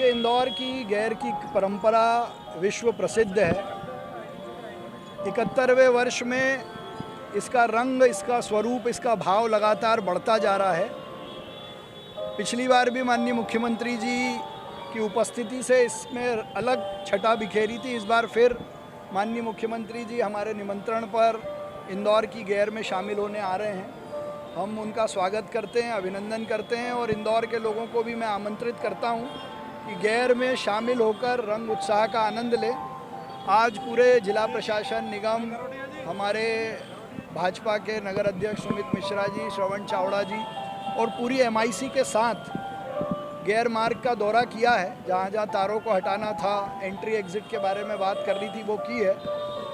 देखिए, इंदौर की गैर की परंपरा विश्व प्रसिद्ध है। 71वें वर्ष में इसका रंग, इसका स्वरूप, इसका भाव लगातार बढ़ता जा रहा है। पिछली बार भी माननीय मुख्यमंत्री जी की उपस्थिति से इसमें अलग छटा बिखेरी थी। इस बार फिर माननीय मुख्यमंत्री जी हमारे निमंत्रण पर इंदौर की गैर में शामिल होने आ रहे हैं। हम उनका स्वागत करते हैं, अभिनंदन करते हैं और इंदौर के लोगों को भी मैं आमंत्रित करता हूं कि गैर में शामिल होकर रंग उत्साह का आनंद लें। आज पूरे जिला प्रशासन, निगम, हमारे भाजपा के नगर अध्यक्ष सुमित मिश्रा जी, श्रवण चावड़ा जी और पूरी एमआईसी के साथ गैर मार्ग का दौरा किया है। जहाँ जहाँ तारों को हटाना था, एंट्री एग्ज़िट के बारे में बात करनी थी, वो की है।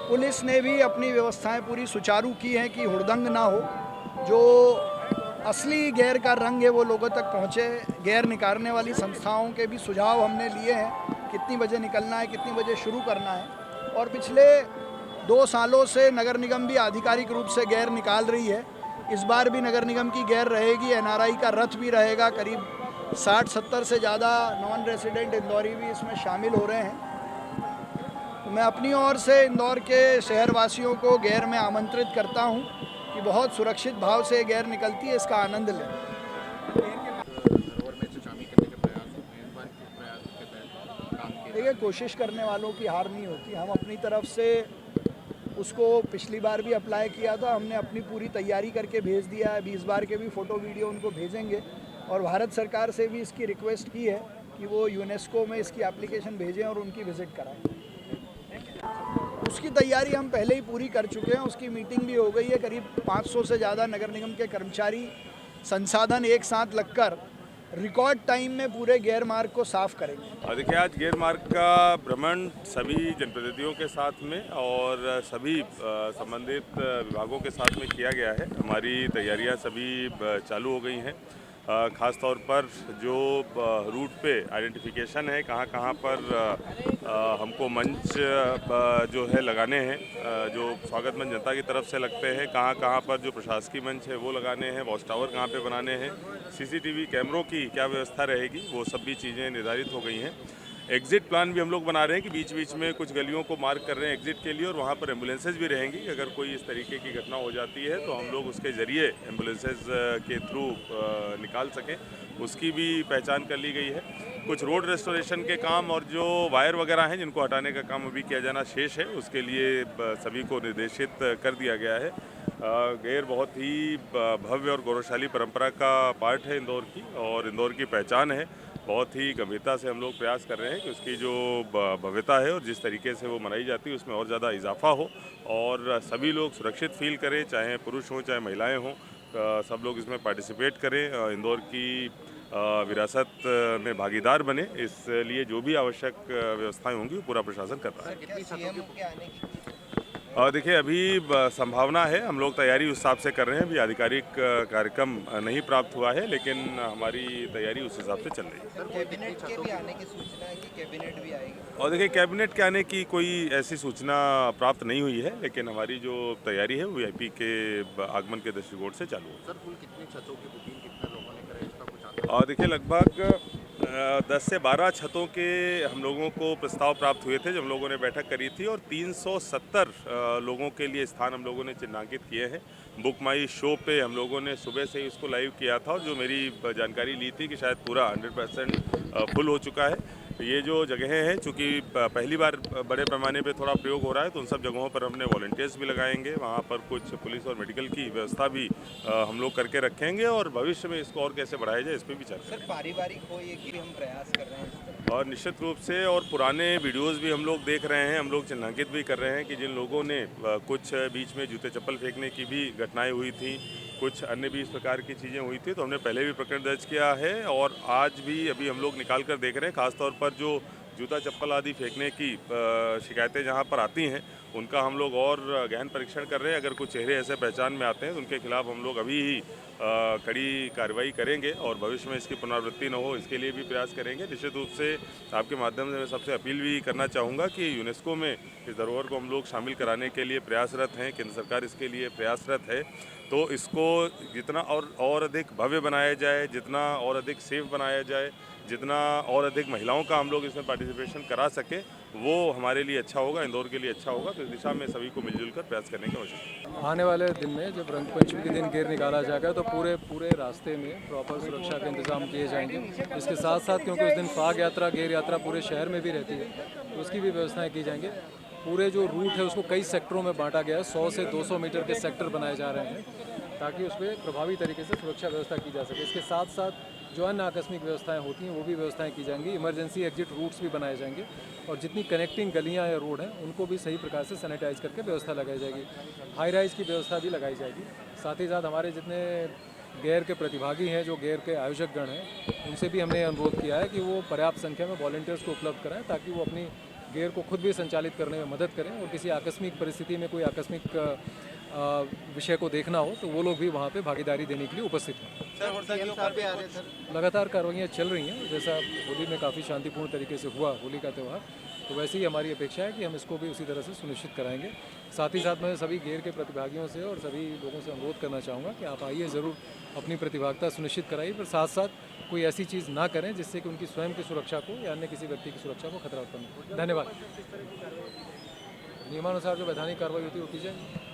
पुलिस ने भी अपनी व्यवस्थाएं पूरी सुचारू की हैं कि हुड़दंग ना हो। जो असली गैर का रंग है वो लोगों तक पहुँचे। गैर निकालने वाली संस्थाओं के भी सुझाव हमने लिए हैं, कितनी बजे निकलना है, कितनी बजे शुरू करना है। और पिछले 2 सालों से नगर निगम भी आधिकारिक रूप से गैर निकाल रही है। इस बार भी नगर निगम की गैर रहेगी। एनआरआई का रथ भी रहेगा। करीब 60-70 से ज़्यादा नॉन रेसिडेंट इंदौरी भी इसमें शामिल हो रहे हैं। तो मैं अपनी ओर से इंदौर के शहरवासियों को गैर में आमंत्रित करता हूं कि बहुत सुरक्षित भाव से गैर निकलती है, इसका आनंद लें। देखिए, कोशिश करने वालों की हार नहीं होती। हम अपनी तरफ से उसको पिछली बार भी अप्लाई किया था, हमने अपनी पूरी तैयारी करके भेज दिया है। 20 बार के भी फ़ोटो वीडियो उनको भेजेंगे और भारत सरकार से भी इसकी रिक्वेस्ट की है कि वो यूनेस्को में इसकी एप्लीकेशन भेजें और उनकी विज़िट कराएं। उसकी तैयारी हम पहले ही पूरी कर चुके हैं। उसकी मीटिंग भी हो गई है। करीब 500 से ज़्यादा नगर निगम के कर्मचारी, संसाधन एक साथ लगकर रिकॉर्ड टाइम में पूरे गैर मार्ग को साफ करेंगे। देखिए, आज गैर मार्ग का भ्रमण सभी जनप्रतिनिधियों के साथ में और सभी संबंधित विभागों के साथ में किया गया है। हमारी तैयारियां सभी चालू हो गई हैं। ख़ास तौर पर जो रूट पे आइडेंटिफिकेशन है, कहाँ कहाँ पर हमको मंच जो है लगाने हैं, जो स्वागत मंच जनता की तरफ से लगते हैं, कहाँ कहाँ पर जो प्रशासकीय मंच है वो लगाने हैं, वॉच टावर कहाँ पे बनाने हैं, सीसीटीवी कैमरों की क्या व्यवस्था रहेगी, वो सब भी चीज़ें निर्धारित हो गई हैं। एग्ज़िट प्लान भी हम लोग बना रहे हैं कि बीच बीच में कुछ गलियों को मार्क कर रहे हैं एग्ज़िट के लिए और वहाँ पर एम्बुलेंसेज भी रहेंगी। अगर कोई इस तरीके की घटना हो जाती है तो हम लोग उसके ज़रिए एम्बुलेंसेज के थ्रू निकाल सकें, उसकी भी पहचान कर ली गई है। कुछ रोड रेस्टोरेशन के काम और जो वायर वगैरह हैं जिनको हटाने का काम अभी किया जाना शेष है, उसके लिए सभी को निर्देशित कर दिया गया है। गैर बहुत ही भव्य और गौरवशाली परंपरा का पार्ट है इंदौर की और इंदौर की पहचान है। बहुत ही गंभीरता से हम लोग प्रयास कर रहे हैं कि उसकी जो भव्यता है और जिस तरीके से वो मनाई जाती है उसमें और ज़्यादा इजाफा हो और सभी लोग सुरक्षित फील करें, चाहे पुरुष हों चाहे महिलाएं हों, सब लोग इसमें पार्टिसिपेट करें, इंदौर की विरासत में भागीदार बने। इसलिए जो भी आवश्यक व्यवस्थाएं होंगी वो पूरा प्रशासन कर रहा है। देखिए, अभी संभावना है, हम लोग तैयारी उस हिसाब से कर रहे हैं। अभी आधिकारिक कार्यक्रम नहीं प्राप्त हुआ है, लेकिन हमारी तैयारी उस हिसाब से चल रही है। सर, कैबिनेट के भी आने की सूचना है कि कैबिनेट भी आएगी? और देखिए, कैबिनेट के आने की कोई ऐसी सूचना प्राप्त नहीं हुई है, लेकिन हमारी जो तैयारी है वो वीआईपी के आगमन के दृष्टिकोण से चालू है। सर, कुल कितनी छतों की बुकिंग कितने लोगों ने कराई, इसका कुछ आंकड़ा? और देखिए, लगभग 10 से 12 छतों के हम लोगों को प्रस्ताव प्राप्त हुए थे जब हम लोगों ने बैठक करी थी और 370 लोगों के लिए स्थान हम लोगों ने चिन्हांकित किए हैं। बुक माई शो पे हम लोगों ने सुबह से ही उसको लाइव किया था और जो मेरी जानकारी ली थी कि शायद पूरा 100% फुल हो चुका है। ये जो जगहें हैं, चूँकि पहली बार बड़े पैमाने पे थोड़ा प्रयोग हो रहा है, तो उन सब जगहों पर हमने वॉलंटियर्स भी लगाएंगे। वहाँ पर कुछ पुलिस और मेडिकल की व्यवस्था भी हम लोग करके रखेंगे और भविष्य में इसको और कैसे बढ़ाया जाए इस पर भी चर्चा। सर, पारिवारिक हो ये कि हम प्रयास कर रहे हैं इस तरह? और निश्चित रूप से और पुराने वीडियोस भी हम लोग देख रहे हैं, हम लोग चिन्हांकित भी कर रहे हैं कि जिन लोगों ने कुछ बीच में जूते चप्पल फेंकने की भी घटनाएं हुई थी, कुछ अन्य भी इस प्रकार की चीज़ें हुई थी, तो हमने पहले भी प्रकरण दर्ज किया है और आज भी अभी हम लोग निकाल कर देख रहे हैं। खासतौर पर जो जूता चप्पल आदि फेंकने की शिकायतें जहां पर आती हैं, उनका हम लोग और गहन परीक्षण कर रहे हैं। अगर कुछ चेहरे ऐसे पहचान में आते हैं तो उनके खिलाफ हम लोग अभी ही कड़ी कार्रवाई करेंगे और भविष्य में इसकी पुनरावृत्ति न हो इसके लिए भी प्रयास करेंगे। निश्चित रूप से आपके माध्यम से मैं सबसे अपील भी करना चाहूँगा कि यूनेस्को में इस धरोहर को हम लोग शामिल कराने के लिए प्रयासरत हैं, केंद्र सरकार इसके लिए प्रयासरत है। तो इसको जितना और अधिक भव्य बनाया जाए, जितना और अधिक सेफ बनाया जाए, जितना और अधिक महिलाओं का हम लोग इसमें पार्टिसिपेशन करा सके वो हमारे लिए अच्छा होगा, इंदौर के लिए अच्छा होगा। तो इस दिशा में सभी को मिलजुल कर प्रयास करने की आवश्यकता है। आने वाले दिन में जब रंगपंचमी के दिन गेर निकाला जाएगा तो पूरे रास्ते में प्रॉपर सुरक्षा के इंतजाम किए जाएंगे। इसके साथ साथ क्योंकि उस दिन फाग यात्रा, गेर यात्रा पूरे शहर में भी रहती है, तो उसकी भी व्यवस्थाएं की जाएंगी। पूरे जो रूट है उसको कई सेक्टरों में बांटा गया है, 100 से 200 मीटर के सेक्टर बनाए जा रहे हैं ताकि उस पर प्रभावी तरीके से सुरक्षा व्यवस्था की जा सके। इसके साथ साथ जो अन्य आकस्मिक व्यवस्थाएं होती हैं वो भी व्यवस्थाएं की जाएंगी। इमरजेंसी एग्जिट रूट्स भी बनाए जाएंगे और जितनी कनेक्टिंग गलियां या रोड हैं उनको भी सही प्रकार से सैनिटाइज करके व्यवस्था लगाई जाएगी। हाई राइज की व्यवस्था भी लगाई जाएगी। साथ ही साथ हमारे जितने गेर के प्रतिभागी हैं, जो गेर के आयोजक गण हैं, उनसे भी हमने अनुरोध किया है कि वो पर्याप्त संख्या में वॉलंटियर्स को उपलब्ध कराएं ताकि वो अपनी गेर को खुद भी संचालित करने में मदद करें और किसी आकस्मिक परिस्थिति में कोई आकस्मिक विषय को देखना हो तो वो लोग भी वहाँ पे भागीदारी देने के लिए उपस्थित हैं। लगातार कार्रवाइयाँ चल रही हैं। जैसा होली में काफ़ी शांतिपूर्ण तरीके से हुआ होली का त्यौहार, तो वैसे ही हमारी अपेक्षा है कि हम इसको भी उसी तरह से सुनिश्चित कराएंगे। साथ ही साथ मैं सभी गेर के प्रतिभागियों से और सभी लोगों से अनुरोध करना चाहूँगा कि आप आइए, ज़रूर अपनी प्रतिभागिता सुनिश्चित कराइए, पर साथ साथ कोई ऐसी चीज़ ना करें जिससे कि उनकी स्वयं की सुरक्षा को या अन्य किसी व्यक्ति की सुरक्षा को खतरा उत्पन्न हो। धन्यवाद। नियमानुसार जो वैधानिक कार्रवाई होती है वो की जाए।